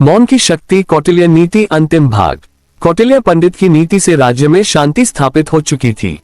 मौन की शक्ति, कौटिल्य नीति, अंतिम भाग। कौटिल्य पंडित की नीति से राज्य में शांति स्थापित हो चुकी थी।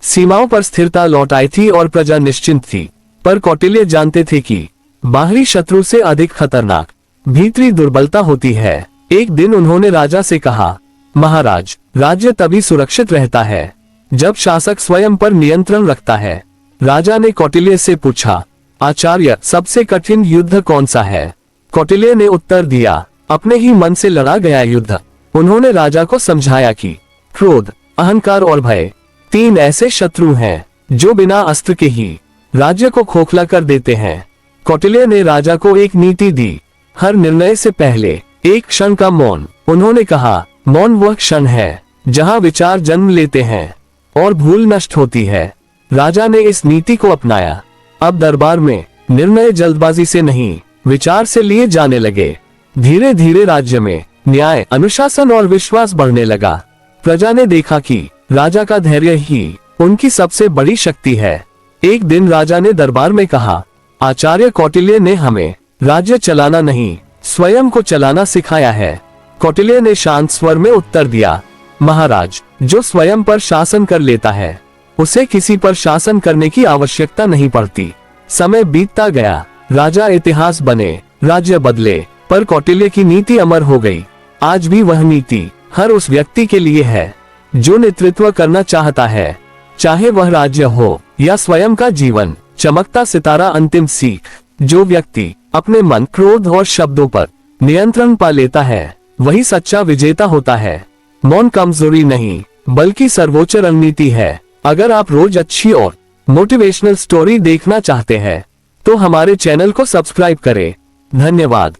सीमाओं पर स्थिरता लौट आई थी और प्रजा निश्चिंत थी। पर कौटिल्य जानते थे कि बाहरी शत्रु से अधिक खतरनाक भीतरी दुर्बलता होती है। एक दिन उन्होंने राजा से कहा, महाराज, राज्य तभी सुरक्षित रहता है जब शासक स्वयं पर नियंत्रण रखता है। राजा ने कौटिल्य से पूछा, आचार्य, सबसे कठिन युद्ध कौन सा है? कौटिल्य ने उत्तर दिया, अपने ही मन से लड़ा गया युद्ध। उन्होंने राजा को समझाया कि क्रोध, अहंकार और भय 3 ऐसे शत्रु हैं जो बिना अस्त्र के ही राज्य को खोखला कर देते हैं। कौटिल्य ने राजा को एक नीति दी, हर निर्णय से पहले एक क्षण का मौन। उन्होंने कहा, मौन वह क्षण है जहां विचार जन्म लेते हैं और भूल नष्ट होती है। राजा ने इस नीति को अपनाया। अब दरबार में निर्णय जल्दबाजी से नहीं, विचार से लिए जाने लगे। धीरे धीरे राज्य में न्याय, अनुशासन और विश्वास बढ़ने लगा। प्रजा ने देखा कि राजा का धैर्य ही उनकी सबसे बड़ी शक्ति है। एक दिन राजा ने दरबार में कहा, आचार्य, कौटिल्य ने हमें राज्य चलाना नहीं, स्वयं को चलाना सिखाया है। कौटिल्य ने शांत स्वर में उत्तर दिया, महाराज, जो स्वयं पर शासन कर लेता है उसे किसी पर शासन करने की आवश्यकता नहीं पड़ती। समय बीतता गया, राजा इतिहास बने, राज्य बदले, पर कौटिल्य की नीति अमर हो गई। आज भी वह नीति हर उस व्यक्ति के लिए है जो नेतृत्व करना चाहता है, चाहे वह राज्य हो या स्वयं का जीवन। चमकता सितारा। अंतिम सीख, जो व्यक्ति अपने मन, क्रोध और शब्दों पर नियंत्रण पा लेता है वही सच्चा विजेता होता है। मौन कमजोरी नहीं बल्कि सर्वोच्च रणनीति है। अगर आप रोज अच्छी और मोटिवेशनल स्टोरी देखना चाहते हैं तो हमारे चैनल को सब्सक्राइब करें। धन्यवाद।